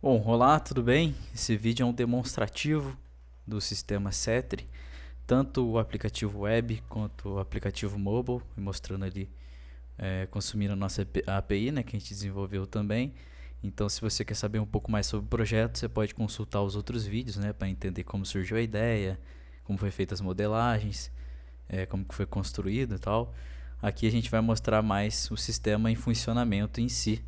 Bom, olá, tudo bem? Esse vídeo é um demonstrativo do sistema Cetri, tanto o aplicativo web quanto o aplicativo mobile, mostrando ali, consumindo a nossa API, né, que a gente desenvolveu também. Então, se você quer saber um pouco mais sobre o projeto, você pode consultar os outros vídeos, né, para entender como surgiu a ideia, como foi feitas as modelagens, como que foi construído e tal. Aqui a gente vai mostrar mais o sistema em funcionamento em si.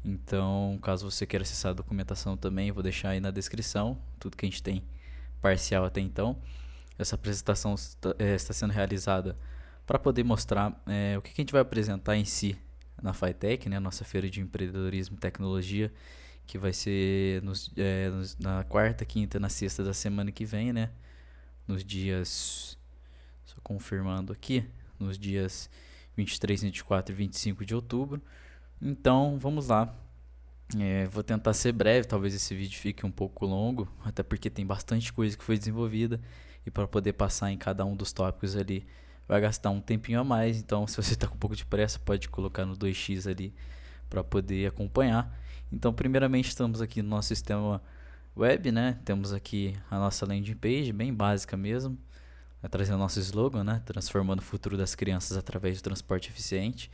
Então, caso você queira acessar a documentação também, eu vou deixar aí na descrição tudo que a gente tem parcial até então. Essa apresentação está sendo realizada para poder mostrar o que a gente vai apresentar em si na FITech, né, nossa feira de empreendedorismo e tecnologia, que vai ser na quarta, quinta e na sexta da semana que vem, né, nos dias, só confirmando aqui, nos dias 23, 24 e 25 de outubro. Então, vamos lá. Vou tentar ser breve, talvez esse vídeo fique um pouco longo, até porque tem bastante coisa que foi desenvolvida e para poder passar em cada um dos tópicos ali vai gastar um tempinho a mais. Então, se você está com um pouco de pressa, pode colocar no 2x ali para poder acompanhar. Então, primeiramente, estamos aqui no nosso sistema web, né? Temos aqui a nossa landing page, bem básica mesmo, trazendo o nosso slogan, né? Transformando o futuro das crianças através do transporte eficiente.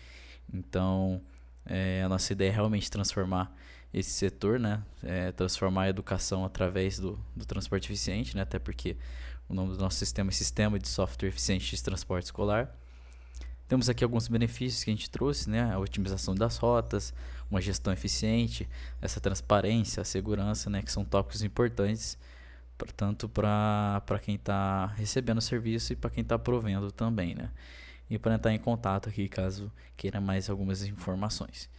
Então, a nossa ideia é realmente transformar esse setor, né? Transformar a educação através do transporte eficiente, né? Até porque o nome do nosso sistema é Sistema de Software Eficiente de Transporte Escolar. Temos aqui alguns benefícios que a gente trouxe, né? A otimização das rotas, uma gestão eficiente, essa transparência, a segurança, né? Que são tópicos importantes, tanto para quem está recebendo o serviço e para quem está provendo também, né? E para entrar em contato aqui caso queira mais algumas informações.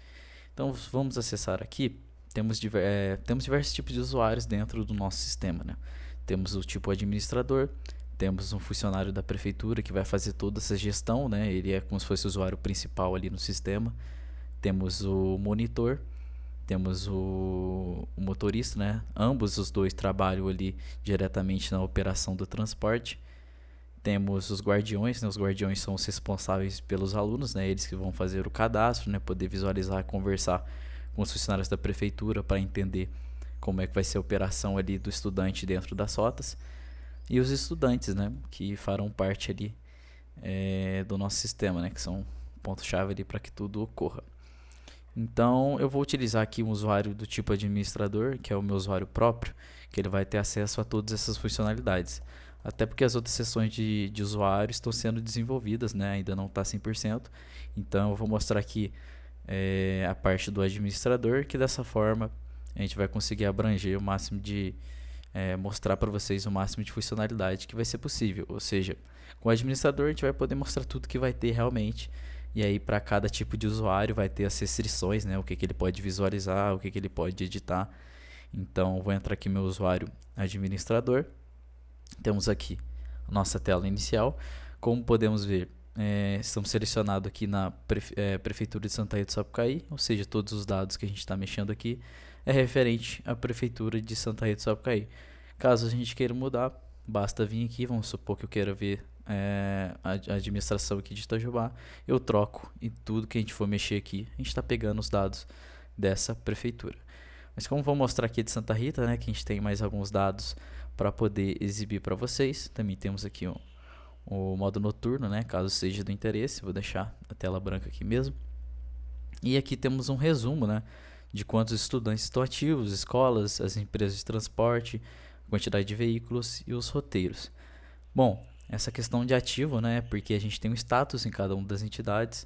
Então vamos acessar aqui. Temos diversos tipos de usuários dentro do nosso sistema, né? Temos o tipo administrador, temos um funcionário da prefeitura que vai fazer toda essa gestão, né? Ele é como se fosse o usuário principal ali no sistema. Temos o monitor, temos o motorista, né? Ambos os dois trabalham ali diretamente na operação do transporte. Temos os guardiões, né? Os guardiões são os responsáveis pelos alunos, né? Eles que vão fazer o cadastro, né? Poder visualizar, conversar com os funcionários da prefeitura para entender como é que vai ser a operação ali do estudante dentro das rotas. E os estudantes, né? Que farão parte ali do nosso sistema, né? Que são ponto-chave ali para que tudo ocorra. Então, eu vou utilizar aqui um usuário do tipo administrador, que é o meu usuário próprio, que ele vai ter acesso a todas essas funcionalidades. Até porque as outras seções de usuário estão sendo desenvolvidas, né? Ainda não está 100%. Então, eu vou mostrar aqui a parte do administrador, que dessa forma a gente vai conseguir abranger o máximo mostrar para vocês o máximo de funcionalidade que vai ser possível. Ou seja, com o administrador a gente vai poder mostrar tudo que vai ter realmente. E aí, para cada tipo de usuário, vai ter as restrições, né? O que ele pode visualizar, o que ele pode editar. Então, vou entrar aqui no meu usuário administrador. Temos aqui a nossa tela inicial. Como podemos ver, estamos selecionados aqui na Prefeitura de Santa Rita do Sapucaí, ou seja, todos os dados que a gente está mexendo aqui é referente à Prefeitura de Santa Rita do Sapucaí. Caso a gente queira mudar, basta vir aqui, vamos supor que eu queira ver a administração aqui de Itajubá, eu troco e tudo que a gente for mexer aqui, a gente está pegando os dados dessa prefeitura. Mas como vou mostrar aqui de Santa Rita, né, que a gente tem mais alguns dados para poder exibir para vocês, também temos aqui o modo noturno, né, caso seja do interesse, vou deixar a tela branca aqui mesmo. E aqui temos um resumo, né, de quantos estudantes estão ativos, escolas, as empresas de transporte, quantidade de veículos e os roteiros. Bom, essa questão de ativo, né, porque a gente tem um status em cada uma das entidades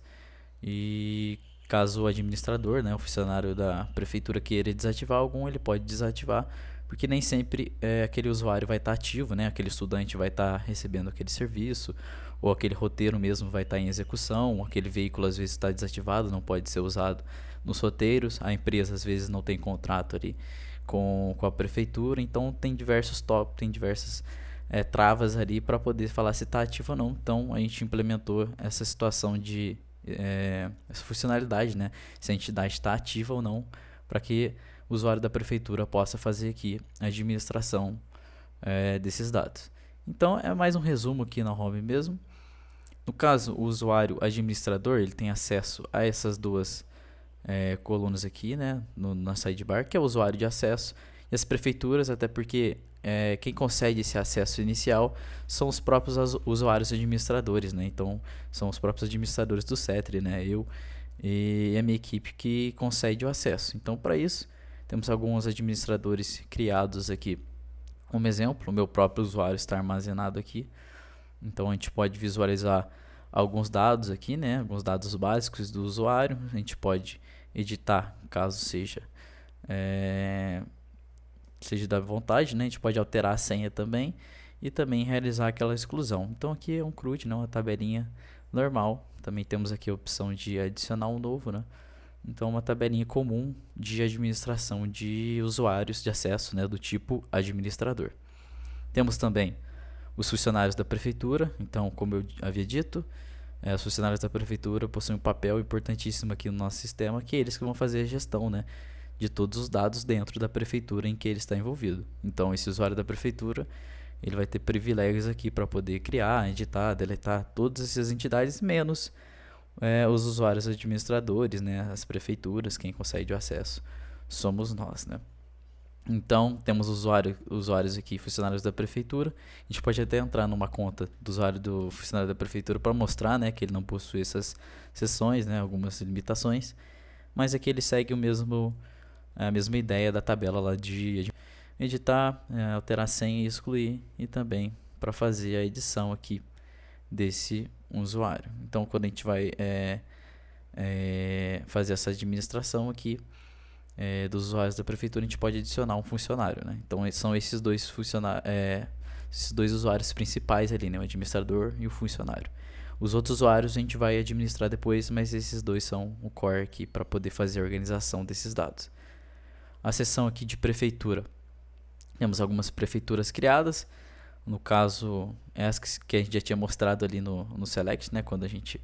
e caso o administrador, né, o funcionário da prefeitura queira desativar algum, ele pode desativar, porque nem sempre aquele usuário vai estar ativo, né, aquele estudante vai estar recebendo aquele serviço, ou aquele roteiro mesmo vai estar em execução, aquele veículo às vezes está desativado, não pode ser usado nos roteiros, a empresa às vezes não tem contrato ali com a prefeitura, então tem diversos tópicos, tem diversas travas ali para poder falar se está ativo ou não. Então a gente implementou essa situação de essa funcionalidade, né? Se a entidade está ativa ou não, para que o usuário da prefeitura possa fazer aqui a administração desses dados. Então é mais um resumo aqui na home mesmo. No caso, o usuário administrador ele tem acesso a essas duas colunas aqui, né, na sidebar, que é o usuário de acesso, e as prefeituras, até porque quem concede esse acesso inicial são os próprios usuários administradores, né? Então, são os próprios administradores do Cetri, né? Eu e a minha equipe que concede o acesso. Então, para isso, temos alguns administradores criados aqui. Como exemplo, o meu próprio usuário está armazenado aqui. Então, a gente pode visualizar alguns dados aqui, né? Alguns dados básicos do usuário. A gente pode editar, caso seja da vontade, né? A gente pode alterar a senha também e também realizar aquela exclusão. Então aqui é um CRUD, né? Uma tabelinha normal. Também temos aqui a opção de adicionar um novo, né? Então uma tabelinha comum de administração de usuários de acesso, né? Do tipo administrador. Temos também os funcionários da prefeitura. Então, como eu havia dito, os funcionários da prefeitura possuem um papel importantíssimo aqui no nosso sistema, que é eles que vão fazer a gestão, né, de todos os dados dentro da prefeitura em que ele está envolvido. Então, esse usuário da prefeitura, ele vai ter privilégios aqui para poder criar, editar, deletar todas essas entidades, menos os usuários administradores, né, as prefeituras, quem concede o acesso somos nós, né. Então, temos usuários aqui, funcionários da prefeitura. A gente pode até entrar numa conta do usuário do funcionário da prefeitura para mostrar, né, que ele não possui essas seções, né, algumas limitações. Mas aqui ele segue a mesma ideia da tabela lá de editar, alterar a senha e excluir. E também para fazer a edição aqui desse usuário. Então, quando a gente vai fazer essa administração aqui, dos usuários da prefeitura, a gente pode adicionar um funcionário, né? Então são esses dois usuários principais ali, né? O administrador e o funcionário. Os outros usuários a gente vai administrar depois, mas esses dois são o core aqui para poder fazer a organização desses dados. A seção aqui de prefeitura, temos algumas prefeituras criadas, no caso essas que a gente já tinha mostrado ali no Select, né? Quando a gente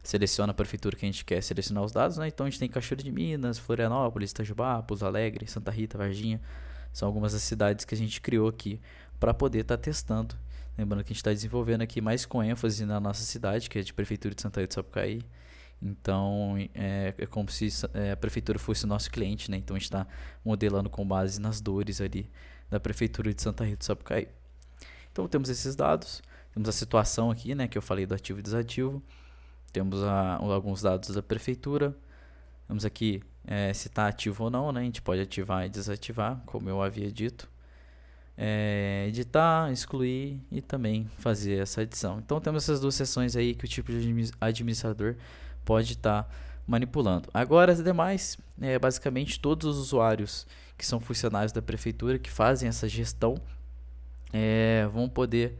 seleciona a prefeitura que a gente quer selecionar os dados, né? Então a gente tem Cachoeira de Minas, Florianópolis, Itajubá, Pouso Alegre, Santa Rita, Varginha. São algumas das cidades que a gente criou aqui para poder estar testando. Lembrando que a gente está desenvolvendo aqui mais com ênfase na nossa cidade, que é de Prefeitura de Santa Rita do Sapucaí. Então é como se a prefeitura fosse o nosso cliente, né? Então a gente está modelando com base nas dores ali da Prefeitura de Santa Rita do Sapucaí. Então temos esses dados, temos a situação aqui, né? Que eu falei do ativo e desativo. Temos alguns dados da prefeitura. Vamos aqui se está ativo ou não, né? A gente pode ativar e desativar, como eu havia dito. Editar, excluir e também fazer essa edição. Então temos essas duas seções aí que o tipo de administrador pode estar manipulando. Agora as demais, basicamente todos os usuários que são funcionários da prefeitura que fazem essa gestão vão poder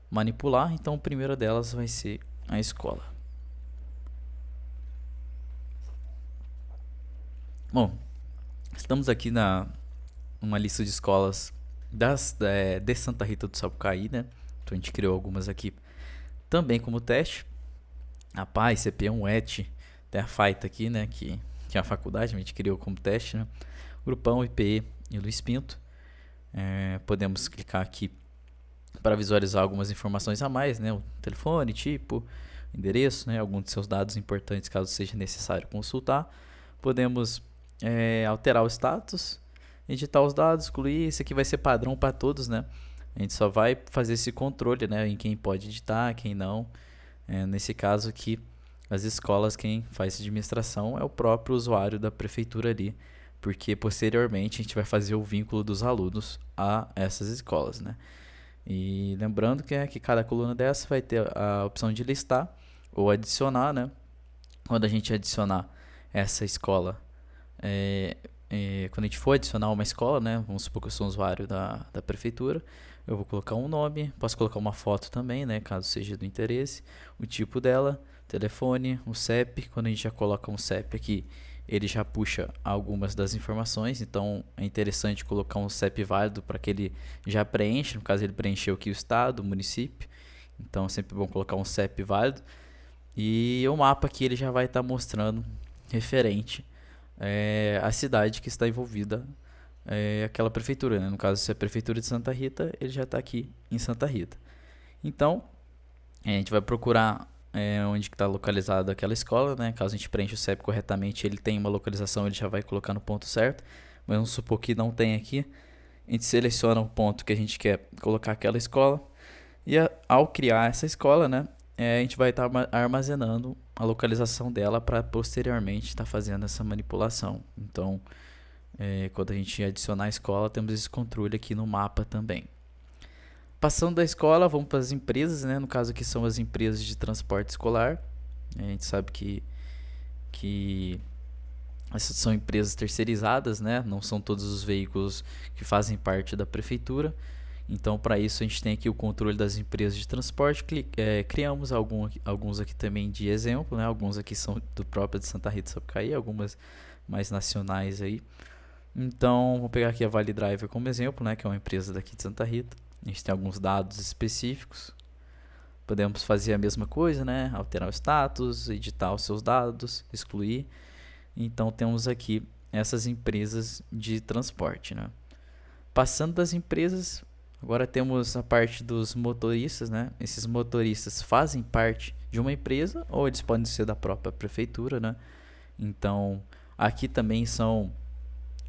manipular. Então a primeira delas vai ser a escola. Bom, estamos aqui numa lista de escolas de Santa Rita do Sapucaí, né? Então a gente criou algumas aqui também como teste. A Paz, CP1, ET, tem a FAITA aqui, né? Que é a faculdade, a gente criou como teste, né? Grupão, IPE e Luiz Pinto. Podemos clicar aqui para visualizar algumas informações a mais, né? O telefone, tipo, endereço, né? Alguns de seus dados importantes caso seja necessário consultar. Podemos alterar o status, editar os dados, excluir. Esse aqui vai ser padrão para todos, né? A gente só vai fazer esse controle, né? Em quem pode editar, quem não. Nesse caso aqui, as escolas, quem faz administração é o próprio usuário da prefeitura ali, porque posteriormente a gente vai fazer o vínculo dos alunos a essas escolas, né? E lembrando que cada coluna dessa vai ter a opção de listar ou adicionar, né? Quando a gente adicionar essa escola, quando a gente for adicionar uma escola, né? Vamos supor que eu sou um usuário da prefeitura, eu vou colocar um nome, posso colocar uma foto também, né? Caso seja do interesse, o tipo dela, telefone, o CEP. Quando a gente já coloca um CEP aqui, ele já puxa algumas das informações, então é interessante colocar um CEP válido para que ele já preencha, no caso ele preencheu aqui o estado, o município, então é sempre bom colocar um CEP válido. E o mapa aqui ele já vai estar mostrando referente à cidade que está envolvida aquela prefeitura, né? No caso, se é a prefeitura de Santa Rita, ele já está aqui em Santa Rita. Então, a gente vai procurar onde está localizada aquela escola, né? Caso a gente preencha o CEP corretamente, ele tem uma localização, ele já vai colocar no ponto certo. Mas vamos supor que não tem aqui. A gente seleciona o ponto que a gente quer colocar aquela escola. E ao criar essa escola, né? A gente vai estar armazenando a localização dela para posteriormente estar fazendo essa manipulação. Então, quando a gente adicionar a escola, temos esse controle aqui no mapa também. Passando da escola, vamos para as empresas, né? No caso aqui são as empresas de transporte escolar. A gente sabe que essas são empresas terceirizadas, né? Não são todos os veículos que fazem parte da prefeitura. Então, para isso, a gente tem aqui o controle das empresas de transporte. Criamos alguns aqui também de exemplo, né? Alguns aqui são do próprio de Santa Rita, Sapucaí, algumas mais nacionais aí. Então, vou pegar aqui a Vale Driver como exemplo, né? Que é uma empresa daqui de Santa Rita. A gente tem alguns dados específicos. Podemos fazer a mesma coisa, né? Alterar o status, editar os seus dados, excluir. Então, temos aqui essas empresas de transporte, né? Passando das empresas, agora temos a parte dos motoristas, né? Esses motoristas fazem parte de uma empresa ou eles podem ser da própria prefeitura, né? Então, aqui também são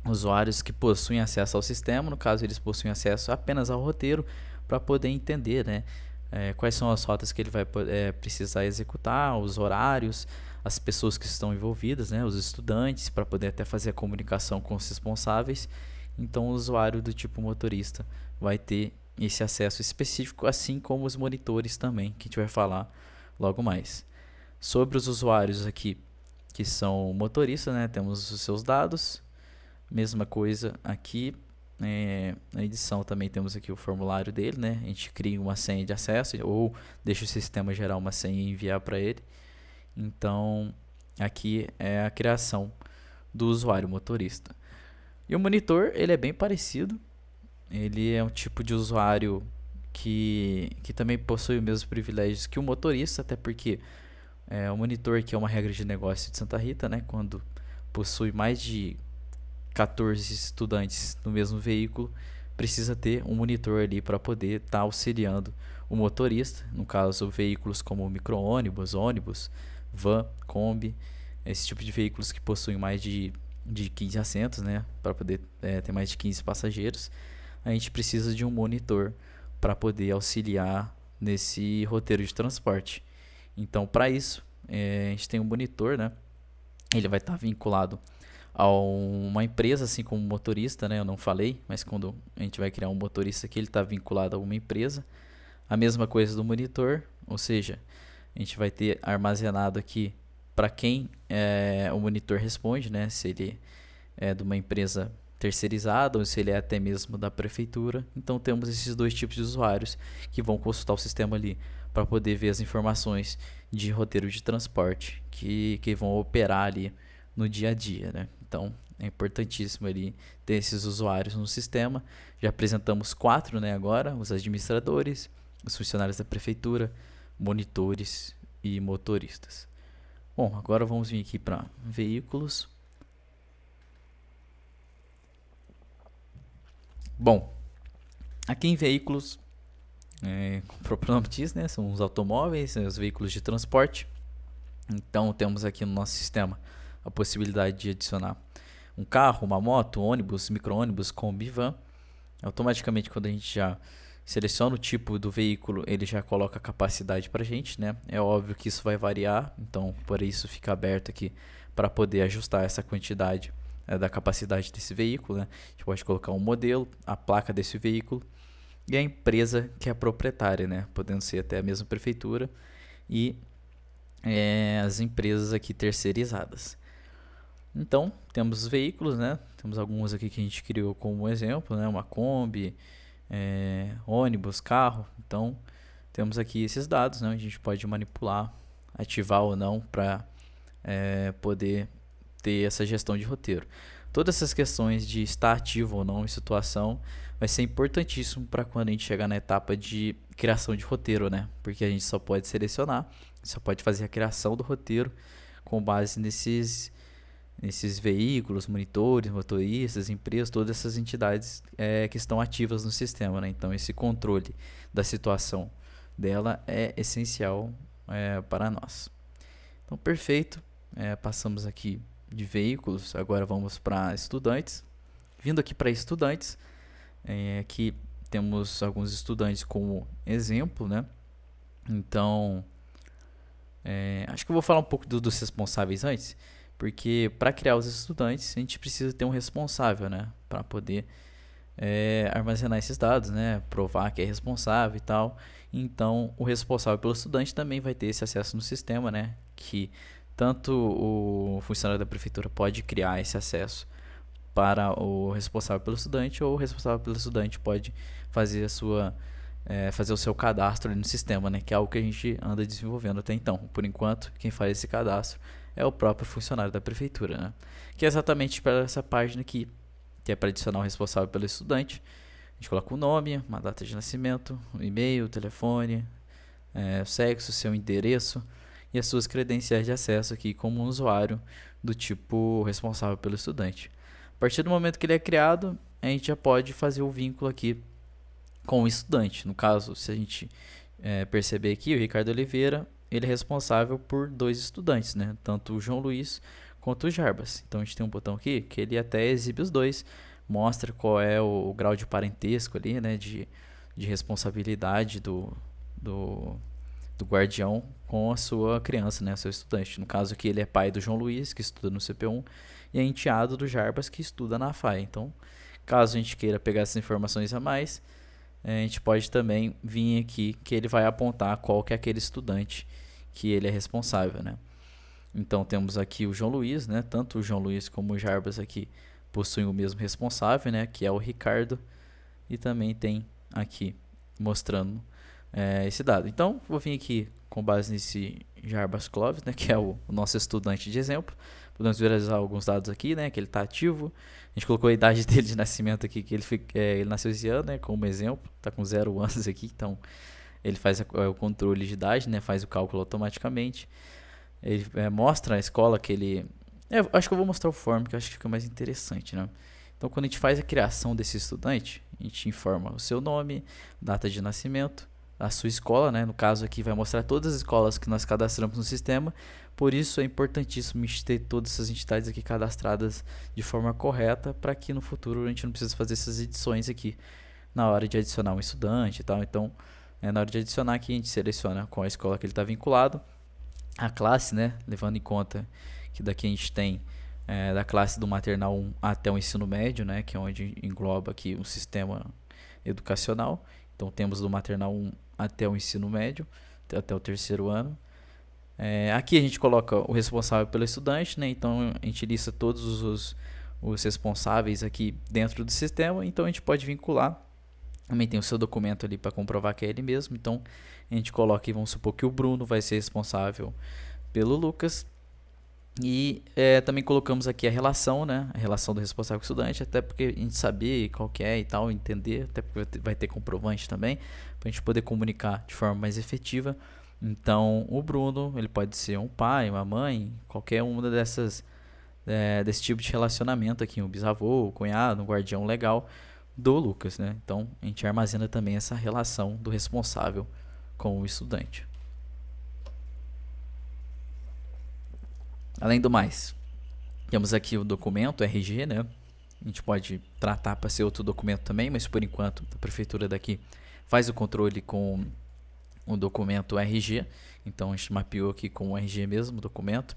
usuários que possuem acesso ao sistema. No caso, eles possuem acesso apenas ao roteiro para poder entender, né? Quais são as rotas que ele vai precisar executar, os horários, as pessoas que estão envolvidas, né? Os estudantes, para poder até fazer a comunicação com os responsáveis. Então, o usuário do tipo motorista vai ter esse acesso específico, assim como os monitores também, que a gente vai falar logo mais. Sobre os usuários aqui, que são motoristas, né? Temos os seus dados. Mesma coisa aqui, na edição também temos aqui o formulário dele, né? A gente cria uma senha de acesso ou deixa o sistema gerar uma senha e enviar para ele. Então, aqui é a criação do usuário motorista. E o monitor, ele é bem parecido. Ele é um tipo de usuário que também possui os mesmos privilégios que o motorista, até porque o monitor, que é uma regra de negócio de Santa Rita, né? Quando possui mais de 14 estudantes no mesmo veículo, precisa ter um monitor ali para poder estar auxiliando o motorista, no caso veículos como micro-ônibus, ônibus, van, Kombi, esse tipo de veículos que possuem mais de 15 assentos, né, para poder ter mais de 15 passageiros. A gente precisa de um monitor para poder auxiliar nesse roteiro de transporte. Então, para isso, a gente tem um monitor, né? Ele vai estar vinculado a uma empresa, assim como motorista, né? Eu não falei, mas quando a gente vai criar um motorista aqui, ele está vinculado a uma empresa. A mesma coisa do monitor, ou seja, a gente vai ter armazenado aqui para quem o monitor responde, né? Se ele é de uma empresa terceirizada ou se ele é até mesmo da prefeitura. Então temos esses dois tipos de usuários que vão consultar o sistema ali para poder ver as informações de roteiro de transporte que vão operar ali no dia a dia, né? Então é importantíssimo ali ter esses usuários no sistema. Já apresentamos 4, né, agora: os administradores, os funcionários da prefeitura, monitores e motoristas. Bom, agora vamos vir aqui para veículos. Bom, aqui em veículos, como o próprio nome diz, né, são os automóveis, os veículos de transporte. Então temos aqui no nosso sistema a possibilidade de adicionar um carro, uma moto, ônibus, micro-ônibus, Kombi, van. Automaticamente, quando a gente já seleciona o tipo do veículo, ele já coloca a capacidade para a gente, né? É óbvio que isso vai variar, então por isso fica aberto aqui para poder ajustar essa quantidade da capacidade desse veículo, né? A gente pode colocar um modelo, a placa desse veículo e a empresa que é a proprietária, né? Podendo ser até a mesma prefeitura e as empresas aqui terceirizadas. Então, temos os veículos, né? Temos alguns aqui que a gente criou como exemplo, né? Uma Kombi, ônibus, carro. Então, temos aqui esses dados, né? A gente pode manipular, ativar ou não para poder ter essa gestão de roteiro. Todas essas questões de estar ativo ou não em situação vai ser importantíssimo para quando a gente chegar na etapa de criação de roteiro, né? Porque a gente só pode selecionar, só pode fazer a criação do roteiro com base nesses veículos, monitores, motoristas, empresas, todas essas entidades que estão ativas no sistema, né? Então esse controle da situação dela é essencial para nós. Então, perfeito. Passamos aqui de veículos, agora vamos para estudantes. Vindo aqui para estudantes, aqui temos alguns estudantes como exemplo, né? Então, acho que eu vou falar um pouco dos responsáveis antes, porque para criar os estudantes a gente precisa ter um responsável, né? Para poder armazenar esses dados, né? Provar que é responsável e tal. Então, o responsável pelo estudante também vai ter esse acesso no sistema, né? Que tanto o funcionário da prefeitura pode criar esse acesso para o responsável pelo estudante, ou o responsável pelo estudante pode fazer fazer o seu cadastro ali no sistema, né? Que é algo que a gente anda desenvolvendo até então. Por enquanto, quem faz esse cadastro é o próprio funcionário da prefeitura, né? Que é exatamente para essa página aqui, que é para adicionar o responsável pelo estudante. A gente coloca o nome, uma data de nascimento, o e-mail, o telefone, o sexo, seu endereço e as suas credenciais de acesso aqui como um usuário do tipo responsável pelo estudante. A partir do momento que ele é criado, a gente já pode fazer o vínculo aqui com o estudante. No caso, se a gente perceber aqui, o Ricardo Oliveira, ele é responsável por 2 estudantes, né? Tanto o João Luiz quanto o Jarbas. Então a gente tem um botão aqui que ele até exibe os dois, mostra qual é o grau de parentesco ali, né? De responsabilidade do guardião com a sua criança, né? Seu estudante. No caso aqui ele é pai do João Luiz, que estuda no CP1, e é enteado do Jarbas, que estuda na FAI. Então, caso a gente queira pegar essas informações a mais, a gente pode também vir aqui que ele vai apontar qual que é aquele estudante que ele é responsável, né? Então temos aqui o João Luiz, né? Tanto o João Luiz como o Jarbas aqui possuem o mesmo responsável, né? Que é o Ricardo, e também tem aqui mostrando esse dado. Então vou vir aqui com base nesse Jarbas Clóvis, né? Que é o nosso estudante de exemplo. Podemos visualizar alguns dados aqui, né? Que ele está ativo. A gente colocou a idade dele de nascimento aqui, que ele nasceu esse ano, né? Como exemplo. Está com 0 anos aqui, então ele faz o controle de idade, né? Faz o cálculo automaticamente. Ele mostra a escola que ele... acho que eu vou mostrar o form, que eu acho que fica mais interessante, né? Então, quando a gente faz a criação desse estudante, a gente informa o seu nome, data de nascimento, a sua escola, né? No caso aqui vai mostrar todas as escolas que nós cadastramos no sistema. Por isso é importantíssimo a gente ter todas essas entidades aqui cadastradas de forma correta, para que no futuro a gente não precise fazer essas edições aqui na hora de adicionar um estudante e tal. Então, na hora de adicionar aqui, a gente seleciona qual a escola que ele está vinculado, a classe, né? Levando em conta que daqui a gente tem da classe do maternal 1 até o ensino médio, né? Que é onde engloba aqui o sistema educacional. Então temos do maternal 1 até o ensino médio, até o 3º ano. Aqui a gente coloca o responsável pelo estudante, né? Então a gente lista todos os responsáveis aqui dentro do sistema. Então a gente pode vincular. Também tem o seu documento ali para comprovar que é ele mesmo. Então a gente coloca e vamos supor que o Bruno vai ser responsável pelo Lucas. E também colocamos aqui a relação, né? A relação do responsável com o estudante, até porque a gente saber qual que é e tal, entender, até porque vai ter comprovante também, para a gente poder comunicar de forma mais efetiva. Então, o Bruno, ele pode ser um pai, uma mãe, qualquer uma desse tipo de relacionamento aqui, um bisavô, um cunhado, um guardião legal do Lucas, né? Então, a gente armazena também essa relação do responsável com o estudante. Além do mais, temos aqui o documento RG, né? A gente pode tratar para ser outro documento também, mas por enquanto a prefeitura daqui faz o controle com o documento RG. Então a gente mapeou aqui com o RG mesmo o documento.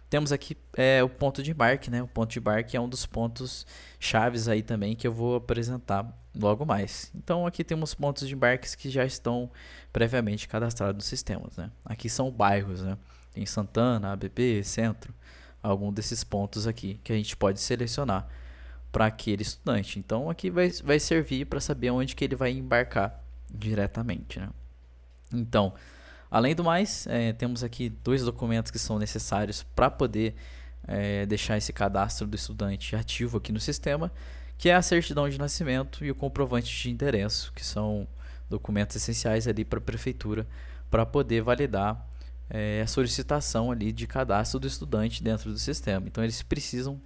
Temos aqui o ponto de embarque, né? O ponto de embarque é um dos pontos chaves aí também que eu vou apresentar logo mais. Então aqui temos pontos de embarques que já estão previamente cadastrados nos sistemas, né? Aqui são bairros, né? Tem Santana, ABP, Centro, algum desses pontos aqui que a gente pode selecionar para aquele estudante. Então aqui vai servir para saber onde que ele vai embarcar diretamente, né? Então, além do mais, temos aqui 2 documentos que são necessários para poder deixar esse cadastro do estudante ativo aqui no sistema, que é a certidão de nascimento e o comprovante de endereço, que são documentos essenciais ali para a prefeitura para poder validar a solicitação ali de cadastro do estudante dentro do sistema. Então eles precisam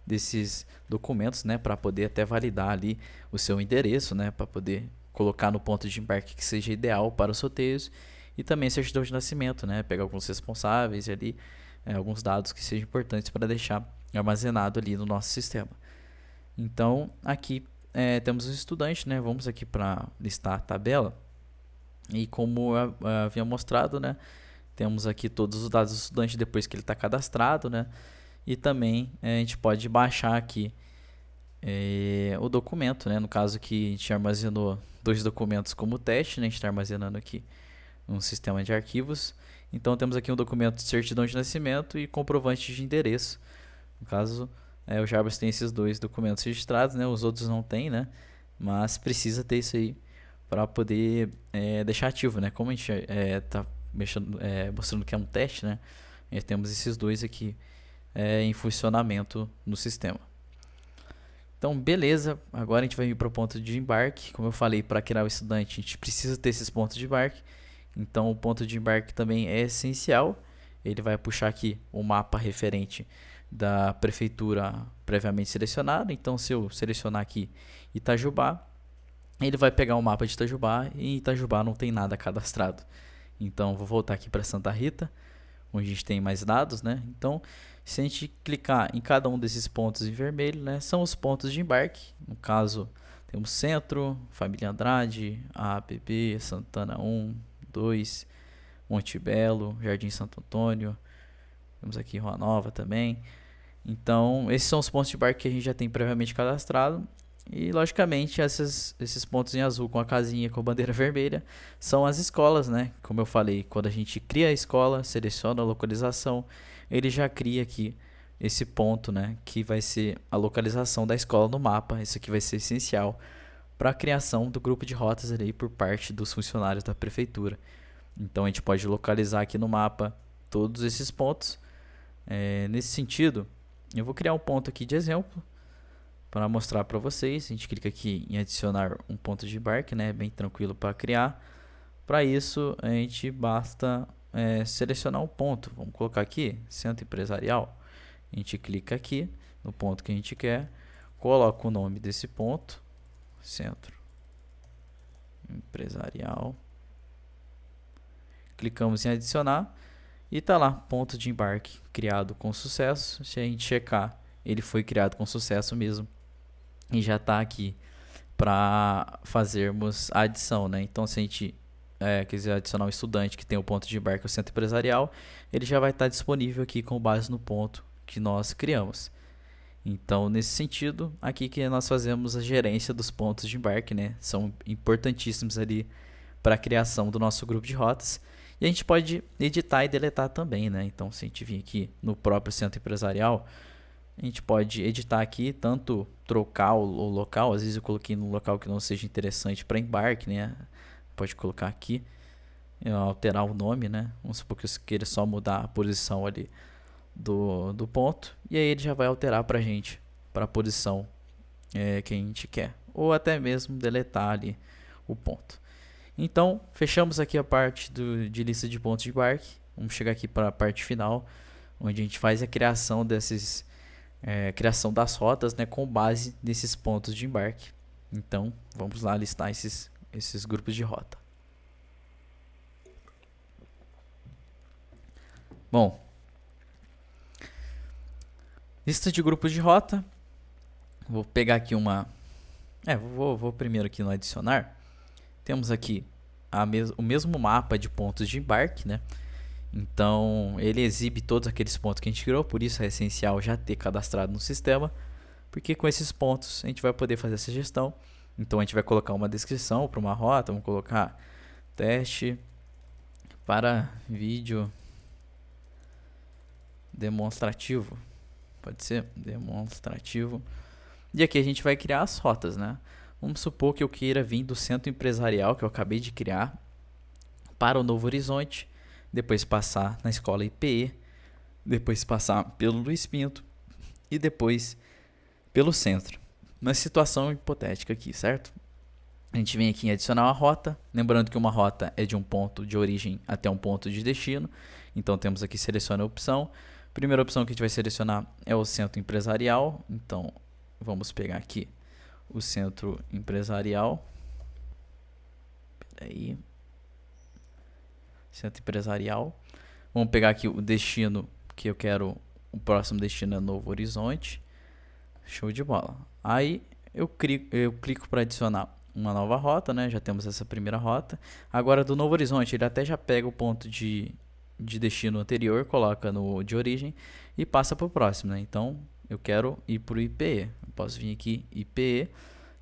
desses documentos, né, para poder até validar ali o seu endereço, né, para poder colocar no ponto de embarque que seja ideal para os sorteios, e também certidão de nascimento, né? Pegar alguns responsáveis ali, alguns dados que sejam importantes para deixar armazenado ali no nosso sistema. Então, aqui temos os estudantes, né? Vamos aqui para listar a tabela. E como eu havia mostrado, né? Temos aqui todos os dados do estudante depois que ele está cadastrado, né? E também a gente pode baixar aqui o documento, né? No caso que a gente armazenou 2 documentos como teste, né? A gente está armazenando aqui um sistema de arquivos. Então temos aqui um documento de certidão de nascimento e comprovante de endereço. No caso, o Jarbas tem esses 2 documentos registrados, né? Os outros não tem, né? Mas precisa ter isso aí para poder deixar ativo, né? Como a gente está mostrando que é um teste, né? Temos esses 2 aqui em funcionamento no sistema. Então, beleza. Agora a gente vai vir para o ponto de embarque. Como eu falei, para criar o estudante, a gente precisa ter esses pontos de embarque. Então, o ponto de embarque também é essencial. Ele vai puxar aqui o mapa referente da prefeitura previamente selecionada. Então, se eu selecionar aqui Itajubá, ele vai pegar o mapa de Itajubá e em Itajubá não tem nada cadastrado. Então, vou voltar aqui para Santa Rita, onde a gente tem mais dados, né? Então, se a gente clicar em cada um desses pontos em vermelho, né, são os pontos de embarque. No caso, temos Centro, Família Andrade, ABB, Santana 1, 2, Monte Belo, Jardim Santo Antônio. Temos aqui Rua Nova também. Então, esses são os pontos de embarque que a gente já tem previamente cadastrado. E, logicamente, esses pontos em azul com a casinha com a bandeira vermelha são as escolas, né? Como eu falei, quando a gente cria a escola, seleciona a localização, ele já cria aqui esse ponto, né? Que vai ser a localização da escola no mapa. Isso aqui vai ser essencial para a criação do grupo de rotas ali por parte dos funcionários da prefeitura. Então, a gente pode localizar aqui no mapa todos esses pontos. Nesse sentido, eu vou criar um ponto aqui de exemplo para mostrar para vocês. A gente clica aqui em adicionar um ponto de embarque, né? Bem tranquilo para criar. Para isso, a gente basta selecionar um ponto. Vamos colocar aqui, Centro Empresarial. A gente clica aqui no ponto que a gente quer, coloca o nome desse ponto, Centro Empresarial. Clicamos em adicionar e está lá, ponto de embarque criado com sucesso. Se a gente checar, ele foi criado com sucesso mesmo. E já está aqui para fazermos a adição, né? Então, se a gente quiser adicionar um estudante que tem o ponto de embarque, o centro empresarial, ele já vai estar disponível aqui com base no ponto que nós criamos. Então, nesse sentido, aqui que nós fazemos a gerência dos pontos de embarque, né? São importantíssimos ali para a criação do nosso grupo de rotas. E a gente pode editar e deletar também, né? Então, se a gente vir aqui no próprio centro empresarial, a gente pode editar aqui, tanto trocar o local. Às vezes eu coloquei num local que não seja interessante para embarque, né? Pode colocar aqui, alterar o nome, né? Vamos supor que eu queira só mudar a posição ali do ponto. E aí ele já vai alterar para a gente, para a posição que a gente quer. Ou até mesmo deletar ali o ponto. Então, fechamos aqui a parte de lista de pontos de embarque. Vamos chegar aqui para a parte final, onde a gente faz a criação criação das rotas, né, com base nesses pontos de embarque. Então, vamos lá listar esses grupos de rota. Bom, lista de grupos de rota. Vou pegar aqui vou primeiro aqui no adicionar. Temos aqui o mesmo mapa de pontos de embarque, né? Então, ele exibe todos aqueles pontos que a gente criou, por isso é essencial já ter cadastrado no sistema, porque com esses pontos a gente vai poder fazer essa gestão. Então, a gente vai colocar uma descrição para uma rota, vamos colocar teste para vídeo demonstrativo, pode ser demonstrativo. E aqui a gente vai criar as rotas, né? Vamos supor que eu queira vir do centro empresarial que eu acabei de criar para o Novo Horizonte, depois passar na escola IPE, depois passar pelo Luiz Pinto e depois pelo centro. Uma situação hipotética aqui, certo? A gente vem aqui em adicionar uma rota, lembrando que uma rota é de um ponto de origem até um ponto de destino. Então temos aqui seleciona a opção. A primeira opção que a gente vai selecionar é o centro empresarial. Então vamos pegar aqui o centro empresarial. Peraí. centro empresarial. Vamos pegar aqui o destino que eu quero, o próximo destino é Novo Horizonte. Show de bola. Aí eu clico para adicionar uma nova rota, né? Já temos essa primeira rota. Agora do Novo Horizonte, ele até já pega o ponto de destino anterior, coloca no de origem e passa para o próximo, né? Então eu quero ir para o IPE. Eu posso vir aqui IPE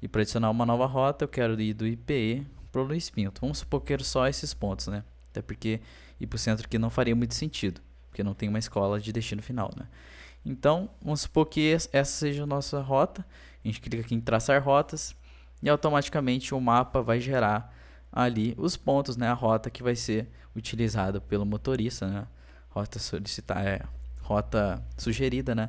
e para adicionar uma nova rota eu quero ir do IPE para o Luiz Pinto. Vamos supor que eu quero só esses pontos, né? Até porque ir para o centro aqui não faria muito sentido, porque não tem uma escola de destino final, né? Então, vamos supor que essa seja a nossa rota. A gente clica aqui em traçar rotas e automaticamente o mapa vai gerar ali os pontos, né? A rota que vai ser utilizada pelo motorista, né? Rota sugerida, né?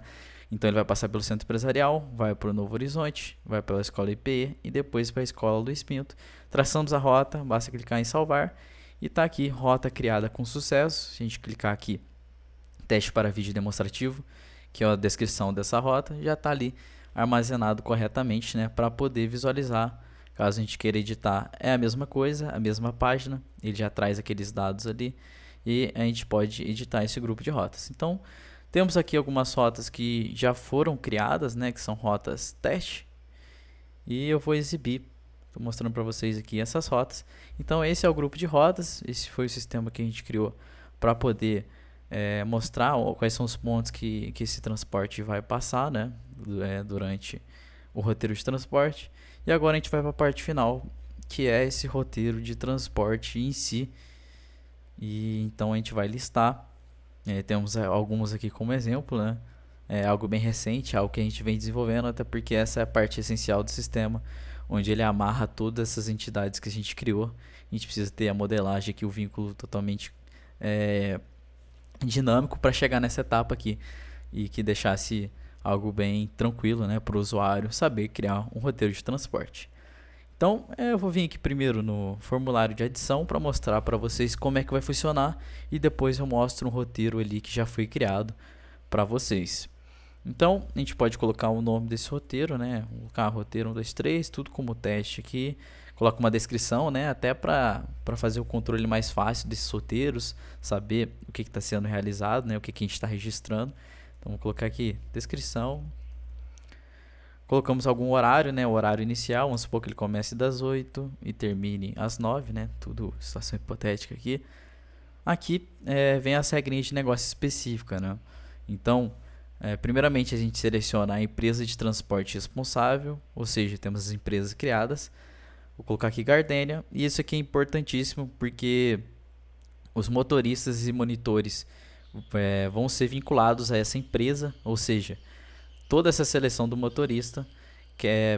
Então ele vai passar pelo centro empresarial, vai para o Novo Horizonte, vai pela escola IPE e depois para a escola Luiz Pinto. Traçamos a rota, basta clicar em salvar e está aqui, rota criada com sucesso. Se a gente clicar aqui, teste para vídeo demonstrativo, que é a descrição dessa rota, já está ali armazenado corretamente, né, para poder visualizar. Caso a gente queira editar, é a mesma coisa, a mesma página, ele já traz aqueles dados ali e a gente pode editar esse grupo de rotas. Então, temos aqui algumas rotas que já foram criadas, né, que são rotas teste, e eu vou exibir, estou mostrando para vocês aqui essas rotas. Então, esse é o grupo de rotas, esse foi o sistema que a gente criou para poder mostrar quais são os pontos que esse transporte vai passar, né, durante o roteiro de transporte. E agora a gente vai para a parte final, que é esse roteiro de transporte em si. E então a gente vai listar. Temos alguns aqui como exemplo, né? É algo bem recente, algo que a gente vem desenvolvendo, até porque essa é a parte essencial do sistema, onde ele amarra todas essas entidades que a gente criou. A gente precisa ter a modelagem aqui, o vínculo totalmente dinâmico para chegar nessa etapa aqui e que deixasse algo bem tranquilo, né, para o usuário saber criar um roteiro de transporte. Então eu vou vir aqui primeiro no formulário de adição para mostrar para vocês como é que vai funcionar e depois eu mostro um roteiro ali que já foi criado para vocês. Então a gente pode colocar o nome desse roteiro, né, colocar roteiro 1, 2, 3, tudo como teste aqui. Coloca uma descrição, né, até para fazer o controle mais fácil desses roteiros, saber o que está sendo realizado, né, o que a gente está registrando. Então, vou colocar aqui descrição. Colocamos algum horário, né, o horário inicial, vamos supor que ele comece das 8 e termine às 9, né, tudo situação hipotética aqui. Aqui vem as regrinhas de negócio específica, né. Então, primeiramente a gente seleciona a empresa de transporte responsável, ou seja, temos as empresas criadas. Vou colocar aqui Gardenia, e isso aqui é importantíssimo porque os motoristas e monitores vão ser vinculados a essa empresa, ou seja, toda essa seleção do motorista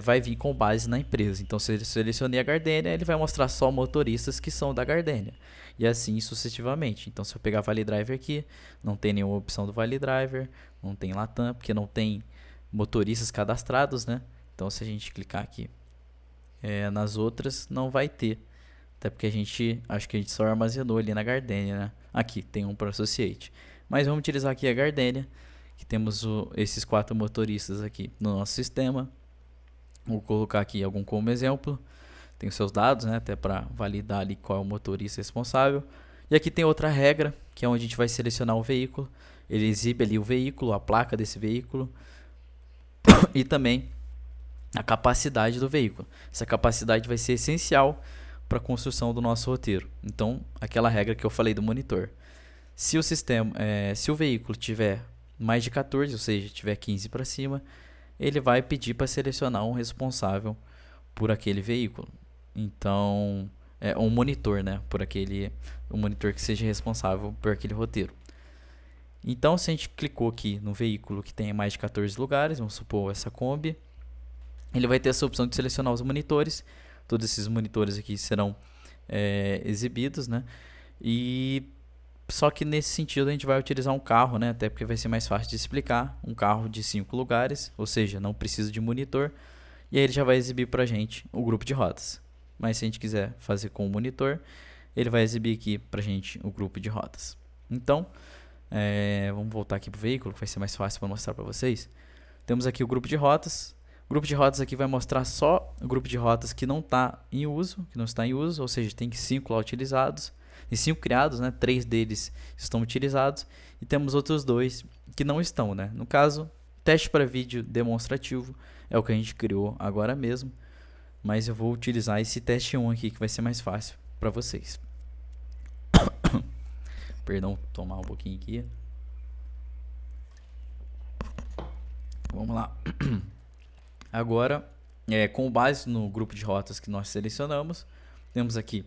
vai vir com base na empresa. Então, se eu selecionei a Gardenia, ele vai mostrar só motoristas que são da Gardenia, e assim sucessivamente. Então, se eu pegar Vale Driver aqui, não tem nenhuma opção do Vale Driver, não tem Latam, porque não tem motoristas cadastrados, né? Então, se a gente clicar aqui nas outras, não vai ter, até porque acho que a gente só armazenou ali na Gardenia, né? Aqui tem um para Associate, mas vamos utilizar aqui a Gardenia, que temos esses 4 motoristas aqui no nosso sistema. Vou colocar aqui algum como exemplo, tem os seus dados, né, até para validar ali qual é o motorista responsável. E aqui tem outra regra, que é onde a gente vai selecionar o veículo. Ele exibe ali o veículo, a placa desse veículo e também a capacidade do veículo. Essa capacidade vai ser essencial para a construção do nosso roteiro. Então, aquela regra que eu falei do monitor. Se o veículo tiver mais de 14, ou seja, tiver 15 para cima, ele vai pedir para selecionar um responsável por aquele veículo. Então, um monitor, né, um monitor que seja responsável por aquele roteiro. Então, se a gente clicou aqui no veículo que tenha mais de 14 lugares, vamos supor essa Kombi, ele vai ter essa opção de selecionar os monitores. Todos esses monitores aqui serão exibidos, né? E só que nesse sentido a gente vai utilizar um carro, né? Até porque vai ser mais fácil de explicar. Um carro de 5 lugares, ou seja, não precisa de monitor. E aí ele já vai exibir para a gente o grupo de rotas. Mas se a gente quiser fazer com o monitor, ele vai exibir aqui para a gente o grupo de rotas. Então, vamos voltar aqui para o veículo, que vai ser mais fácil para mostrar para vocês. Temos aqui o grupo de rotas. O grupo de rotas aqui vai mostrar só o grupo de rotas que não está em uso, ou seja, tem 5 lá utilizados. e 5 criados, né? 3 deles estão utilizados e temos outros 2 que não estão, né? No caso, teste para vídeo demonstrativo é o que a gente criou agora mesmo, mas eu vou utilizar esse teste 1 aqui que vai ser mais fácil para vocês. Perdão, tomar um pouquinho aqui. Vamos lá. Agora, com base no grupo de rotas que nós selecionamos, temos aqui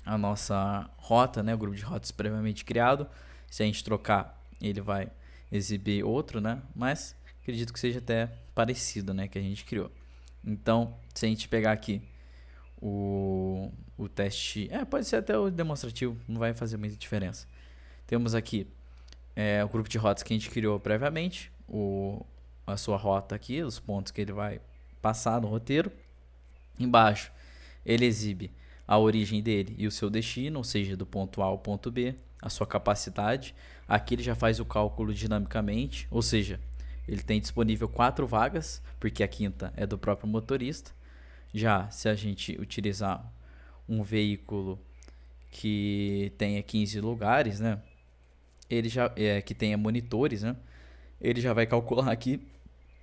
a nossa rota, né, o grupo de rotas previamente criado. Se a gente trocar, ele vai exibir outro, né, mas acredito que seja até parecido, né, que a gente criou. Então, se a gente pegar aqui o teste, pode ser até o demonstrativo, não vai fazer muita diferença. Temos aqui o grupo de rotas que a gente criou previamente, a sua rota aqui, os pontos que ele vai passar no roteiro. Embaixo ele exibe a origem dele e o seu destino, ou seja, do ponto A ao ponto B, a sua capacidade. Aqui ele já faz o cálculo dinamicamente, ou seja, ele tem disponível 4 vagas, porque a quinta é do próprio motorista. Já se a gente utilizar um veículo que tenha 15 lugares, né, ele já que tenha monitores, né, ele já vai calcular aqui,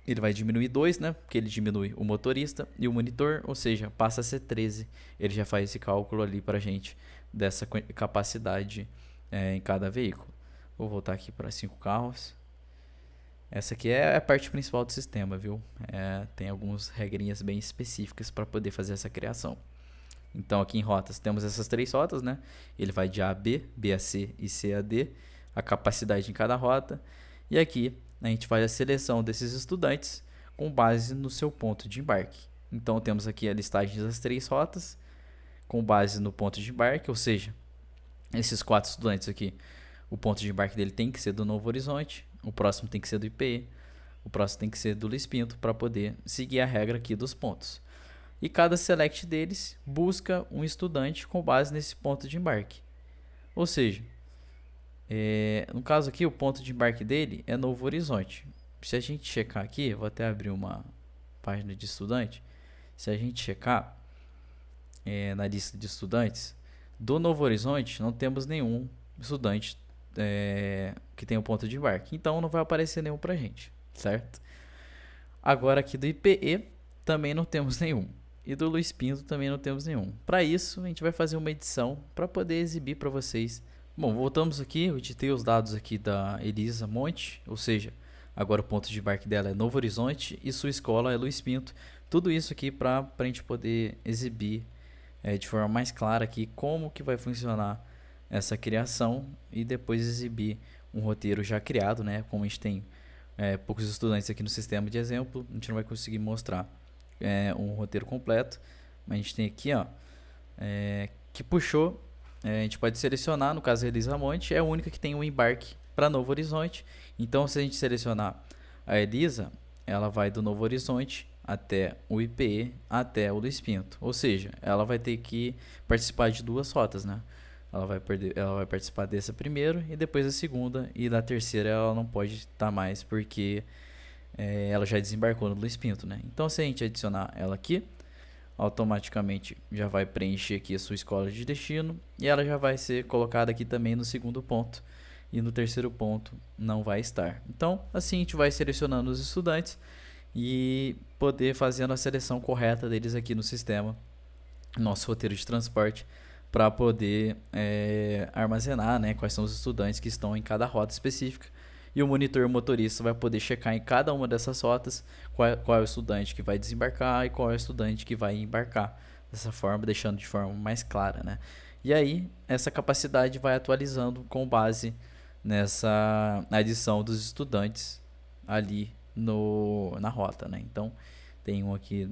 ele vai diminuir 2, né, porque ele diminui o motorista e o monitor, ou seja, passa a ser 13. Ele já faz esse cálculo ali pra gente dessa capacidade em cada veículo. Vou voltar aqui para 5 carros. Essa aqui é a parte principal do sistema, viu? Tem algumas regrinhas bem específicas para poder fazer essa criação. Então aqui em rotas temos essas 3 rotas, né? Ele vai de A a B, B a C e C a D, a capacidade em cada rota. E aqui a gente faz a seleção desses estudantes com base no seu ponto de embarque. Então temos aqui a listagem das 3 rotas com base no ponto de embarque, ou seja, esses 4 estudantes aqui, o ponto de embarque dele tem que ser do Novo Horizonte, o próximo tem que ser do IPE, o próximo tem que ser do Luiz Pinto, para poder seguir a regra aqui dos pontos. E cada select deles busca um estudante com base nesse ponto de embarque. Ou seja, no caso aqui, o ponto de embarque dele é Novo Horizonte. Se a gente checar aqui, vou até abrir uma página de estudante. Se a gente checar na lista de estudantes, do Novo Horizonte não temos nenhum estudante que tem um ponto de embarque. Então não vai aparecer nenhum pra gente, certo? Agora aqui do IPE também não temos nenhum. E do Luiz Pinto também não temos nenhum. Para isso, a gente vai fazer uma edição para poder exibir para vocês. Bom, voltamos aqui, eu editei os dados aqui da Elisa Monte, ou seja, agora o ponto de embarque dela é Novo Horizonte e sua escola é Luiz Pinto. Tudo isso aqui para a gente poder exibir de forma mais clara aqui como que vai funcionar essa criação e depois exibir um roteiro já criado, né? Como a gente tem poucos estudantes aqui no sistema de exemplo, a gente não vai conseguir mostrar um roteiro completo, mas a gente tem aqui, ó, que puxou. A gente pode selecionar, no caso a Elisa Monte é a única que tem um embarque para Novo Horizonte. Então se a gente selecionar a Elisa, ela vai do Novo Horizonte até o IPE, até o Luiz Pinto. Ou seja, ela vai ter que participar de 2 rotas, né? Ela vai participar dessa primeiro e depois da segunda, e da terceira ela não pode estar mais porque ela já desembarcou no Luiz Pinto, né? Então se a gente adicionar ela aqui, automaticamente já vai preencher aqui a sua escola de destino e ela já vai ser colocada aqui também no segundo ponto, e no terceiro ponto não vai estar. Então assim a gente vai selecionando os estudantes e poder fazendo a seleção correta deles aqui no sistema, nosso roteiro de transporte, para poder armazenar, né, quais são os estudantes que estão em cada rota específica. E o monitor motorista vai poder checar em cada uma dessas rotas qual é o estudante que vai desembarcar e qual é o estudante que vai embarcar. Dessa forma, deixando de forma mais clara, né? E aí, essa capacidade vai atualizando com base nessa adição dos estudantes ali na rota, né? Então, tem um aqui,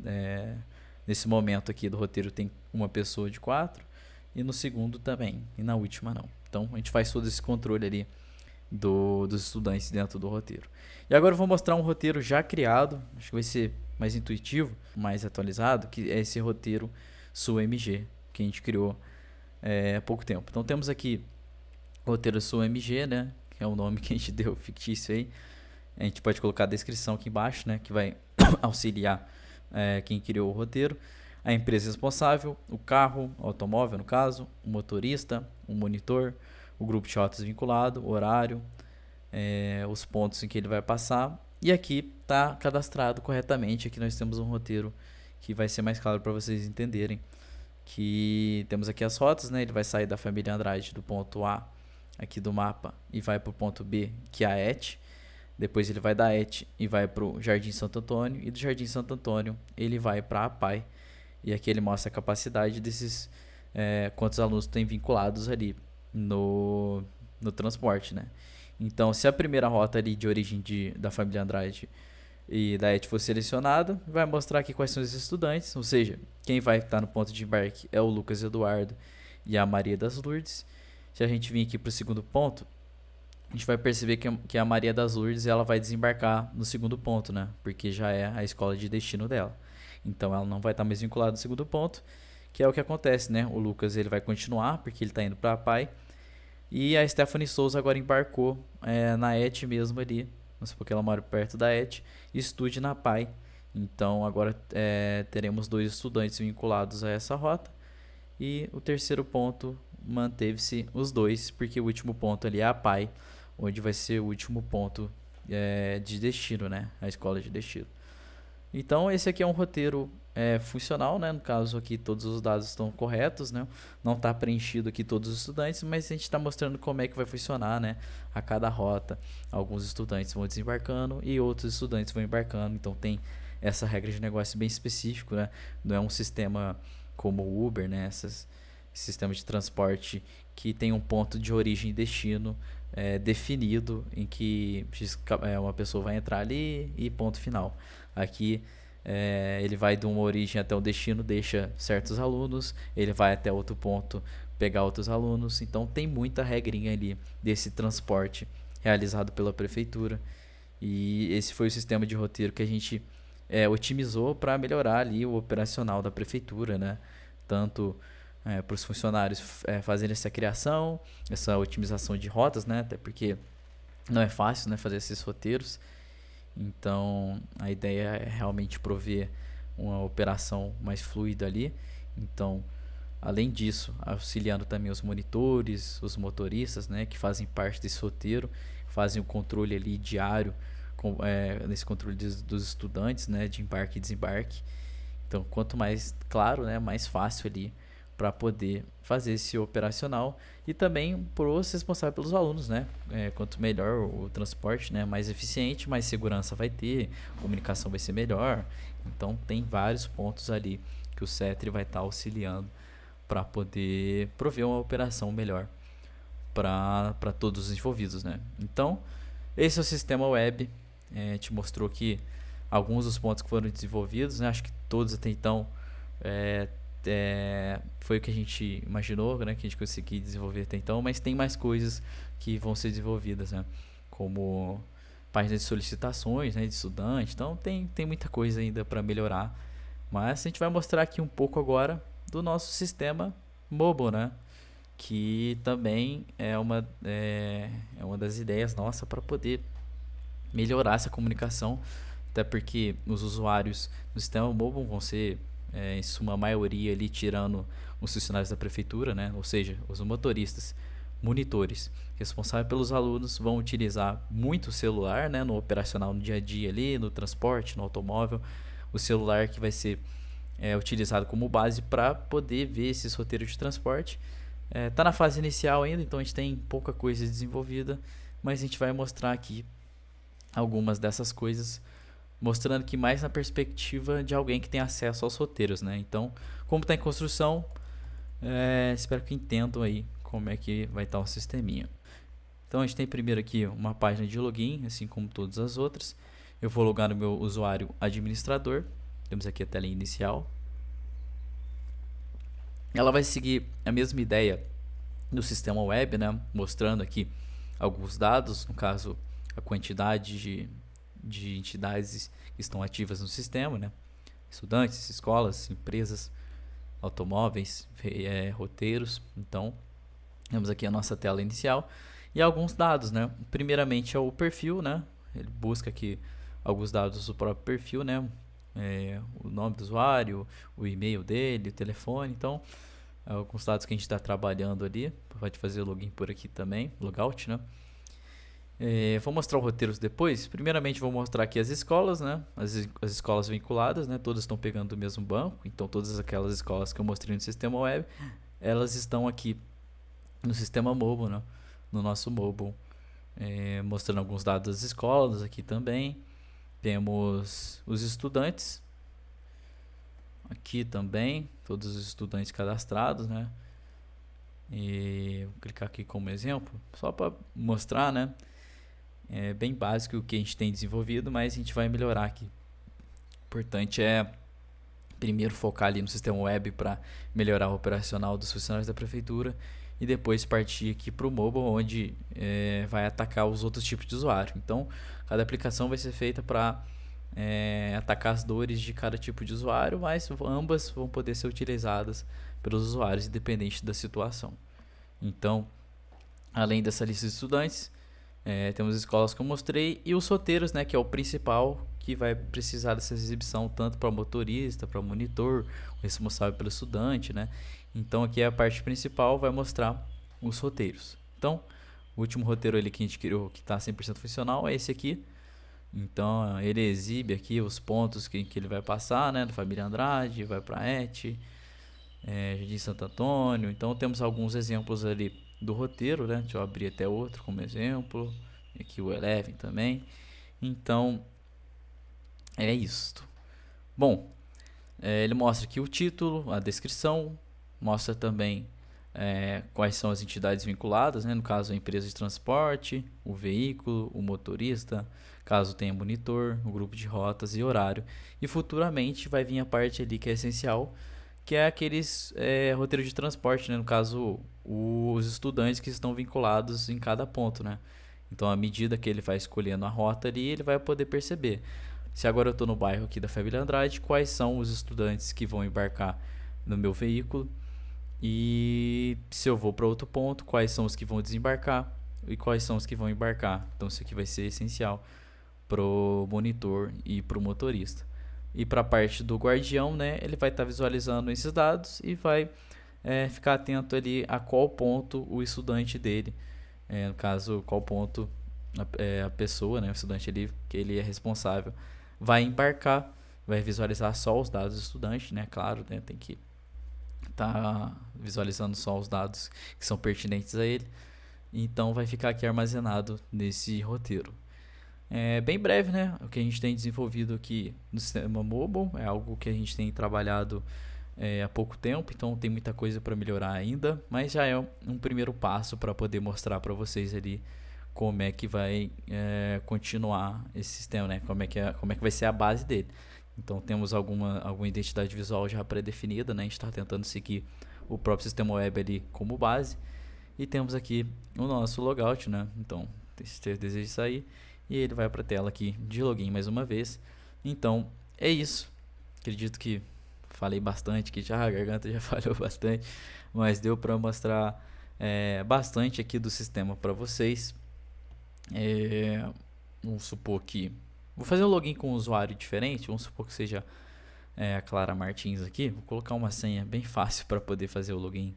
nesse momento aqui do roteiro tem uma pessoa de 4, e no segundo também, e na última não. Então, a gente faz todo esse controle ali dos estudantes dentro do roteiro. E agora eu vou mostrar um roteiro já criado, acho que vai ser mais intuitivo, mais atualizado, que é esse roteiro SUMG, que a gente criou há pouco tempo. Então temos aqui o roteiro SUMG, né, que é o nome que a gente deu fictício aí. A gente pode colocar a descrição aqui embaixo, né, que vai auxiliar quem criou o roteiro. a empresa responsável, o carro, o automóvel no caso, o motorista, o monitor, o grupo de rotas vinculado, o horário, os pontos em que ele vai passar. E aqui está cadastrado corretamente. Aqui nós temos um roteiro que vai ser mais claro para vocês entenderem. Que temos aqui as rotas, né? Ele vai sair da família Andrade do ponto A aqui do mapa e vai para o ponto B, que é a ET. Depois ele vai da ET e vai para o Jardim Santo Antônio, e do Jardim Santo Antônio ele vai para a PAI. E aqui ele mostra a capacidade desses, quantos alunos tem vinculados ali no transporte, né? Então, se a primeira rota ali de origem da família Andrade e da ET for selecionada, vai mostrar aqui quais são os estudantes, ou seja, quem vai estar no ponto de embarque é o Lucas Eduardo e a Maria das Lourdes. Se a gente vir aqui para o segundo ponto, a gente vai perceber que a Maria das Lourdes ela vai desembarcar no segundo ponto, né? Porque já é a escola de destino dela. Então ela não vai estar mais vinculada no segundo ponto, que é o que acontece, né? O Lucas ele vai continuar porque ele está indo para a PAI. E a Stephanie Souza agora embarcou na ET mesmo ali, não sei porque ela mora perto da ET, e estude na PAI. Então agora teremos 2 estudantes vinculados a essa rota. E o terceiro ponto manteve-se os 2, porque o último ponto ali é a PAI, onde vai ser o último ponto de destino, né? A escola de destino. Então esse aqui é um roteiro funcional, né? No caso aqui todos os dados estão corretos, né? Não está preenchido aqui todos os estudantes, mas a gente está mostrando como é que vai funcionar, né? A cada rota, alguns estudantes vão desembarcando e outros estudantes vão embarcando. Então tem essa regra de negócio bem específico, né? Não é um sistema como o Uber, né? Esse sistema de transporte que tem um ponto de origem e destino definido, em que uma pessoa vai entrar ali e ponto final. Aqui ele vai de uma origem até o destino, deixa certos alunos, ele vai até outro ponto pegar outros alunos. Então tem muita regrinha ali desse transporte realizado pela prefeitura. E esse foi o sistema de roteiro que a gente otimizou para melhorar ali o operacional da prefeitura, né? Tanto para os funcionários fazerem essa criação, essa otimização de rotas, né? Até porque não é fácil, né, fazer esses roteiros. Então a ideia é realmente prover uma operação mais fluida ali. Então, além disso, auxiliando também os monitores, os motoristas, né, que fazem parte desse roteiro, fazem o controle ali diário, nesse controle dos estudantes, né, de embarque e desembarque. Então, quanto mais claro, né, mais fácil ali para poder fazer esse operacional, e também para os responsáveis pelos alunos, né? Quanto melhor o transporte, né, mais eficiente, mais segurança vai ter, a comunicação vai ser melhor. Então tem vários pontos ali que o CETRI vai estar auxiliando para poder prover uma operação melhor para todos os envolvidos, né? Então esse é o sistema web. Te mostrou aqui alguns dos pontos que foram desenvolvidos, né? Acho que todos até então foi o que a gente imaginou, né, que a gente conseguiu desenvolver até então, mas tem mais coisas que vão ser desenvolvidas, né, como páginas de solicitações, né, de estudante. Então tem muita coisa ainda para melhorar, mas a gente vai mostrar aqui um pouco agora do nosso sistema mobile, né, que também é uma das ideias nossa para poder melhorar essa comunicação, até porque os usuários do sistema mobile vão ser em sua maioria ali, tirando os funcionários da prefeitura, né? Ou seja, os motoristas, monitores, responsáveis pelos alunos, vão utilizar muito o celular, né, no operacional, no dia a dia ali, no transporte, no automóvel. O celular que vai ser utilizado como base para poder ver esses roteiros de transporte. Tá na fase inicial ainda, então a gente tem pouca coisa desenvolvida, mas a gente vai mostrar aqui algumas dessas coisas, mostrando que mais na perspectiva de alguém que tem acesso aos roteiros, né? Então, como está em construção, espero que entendam aí como é que vai estar o sisteminha. Então, a gente tem primeiro aqui uma página de login, assim como todas as outras. Eu vou logar no meu usuário administrador. Temos aqui a tela inicial. Ela vai seguir a mesma ideia do sistema web, né? Mostrando aqui alguns dados, no caso, a quantidade de entidades que estão ativas no sistema, né? Estudantes, escolas, empresas, automóveis, roteiros. Então, temos aqui a nossa tela inicial e alguns dados, né? Primeiramente é o perfil, né? Ele busca aqui alguns dados do próprio perfil, né? o nome do usuário, o e-mail dele, o telefone. Então, alguns dados que a gente está trabalhando ali. Pode fazer o login por aqui também, logout, né? Vou mostrar os roteiros depois. Primeiramente vou mostrar aqui as escolas, né? As escolas vinculadas, né? Todas estão pegando do mesmo banco. Então todas aquelas escolas que eu mostrei no sistema web, elas estão aqui no sistema mobile, né? No nosso mobile, mostrando alguns dados das escolas aqui também. Temos os estudantes aqui também, todos os estudantes cadastrados, né? E vou clicar aqui como exemplo, só para mostrar, né? É bem básico o que a gente tem desenvolvido, mas a gente vai melhorar aqui. O importante é primeiro focar ali no sistema web para melhorar o operacional dos funcionários da prefeitura e depois partir aqui para o mobile, onde vai atacar os outros tipos de usuário. Então, cada aplicação vai ser feita para atacar as dores de cada tipo de usuário, mas ambas vão poder ser utilizadas pelos usuários, independente da situação. Então, além dessa lista de estudantes, temos escolas que eu mostrei e os roteiros, né, que é o principal, que vai precisar dessa exibição tanto para motorista, para monitor, o responsável pelo estudante, né? Então aqui a parte principal vai mostrar os roteiros. Então, o último roteiro ali que a gente criou, que está 100% funcional, é esse aqui. Então ele exibe aqui os pontos que ele vai passar, né? Da família Andrade, vai para ET, Jardim Santo Antônio. Então temos alguns exemplos ali do roteiro, né? Deixa eu abrir até outro como exemplo. Aqui o Eleven também. Então é isto. Bom, ele mostra aqui o título, a descrição, mostra também quais são as entidades vinculadas, né? No caso a empresa de transporte, o veículo, o motorista, caso tenha monitor, o grupo de rotas e horário. E futuramente vai vir a parte ali que é essencial, que é aqueles roteiros de transporte, né? No caso os estudantes que estão vinculados em cada ponto, né? Então à medida que ele vai escolhendo a rota ali, ele vai poder perceber. Se agora eu estou no bairro aqui da família Andrade, quais são os estudantes que vão embarcar no meu veículo? E se eu vou para outro ponto, quais são os que vão desembarcar e quais são os que vão embarcar? Então isso aqui vai ser essencial pro monitor e pro motorista. E para a parte do guardião, né, ele vai estar visualizando esses dados e vai ficar atento ali a qual ponto o estudante dele, no caso, qual ponto a pessoa, né, o estudante ali, que ele é responsável, vai embarcar, vai visualizar só os dados do estudante, né, claro, né, tem que estar visualizando só os dados que são pertinentes a ele. Então vai ficar aqui armazenado nesse roteiro. É bem breve, né? O que a gente tem desenvolvido aqui no sistema mobile é algo que a gente tem trabalhado há pouco tempo, então tem muita coisa para melhorar ainda, mas já é um primeiro passo para poder mostrar para vocês ali como é que vai continuar esse sistema, né? Como é que vai ser a base dele. Então temos alguma identidade visual já pré-definida, né? A gente está tentando seguir o próprio sistema web ali como base. E temos aqui o nosso logout, né? Então, se deseja sair, e ele vai para a tela aqui de login mais uma vez. Então, é isso. Acredito que falei bastante, que já a garganta já falhou bastante, mas deu para mostrar bastante aqui do sistema para vocês. Vamos supor que vou fazer um login com um usuário diferente. Vamos supor que seja a Clara Martins aqui. Vou colocar uma senha bem fácil para poder fazer o login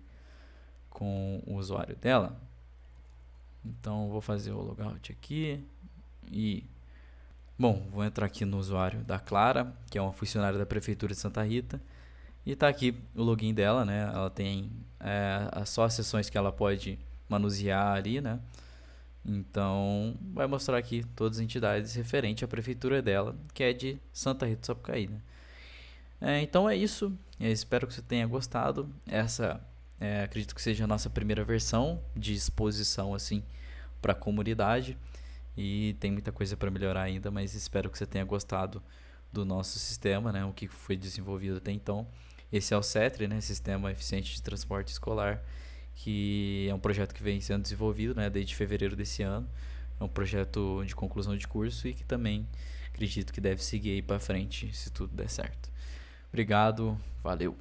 com o usuário dela. Então vou fazer o logout aqui e vou entrar aqui no usuário da Clara, que é uma funcionária da prefeitura de Santa Rita, e tá aqui o login dela, né? Ela tem só as sessões que ela pode manusear ali, né? Então vai mostrar aqui todas as entidades referentes à prefeitura dela, que é de Santa Rita do Sapucaí, né? Então é isso. Eu espero que você tenha gostado. Essa acredito que seja a nossa primeira versão de exposição assim para a comunidade, e tem muita coisa para melhorar ainda, mas espero que você tenha gostado do nosso sistema, né? O que foi desenvolvido até então. Esse é o CETRI, né? Sistema Eficiente de Transporte Escolar, que é um projeto que vem sendo desenvolvido, né, desde fevereiro desse ano. É um projeto de conclusão de curso e que também acredito que deve seguir aí para frente se tudo der certo. Obrigado, valeu!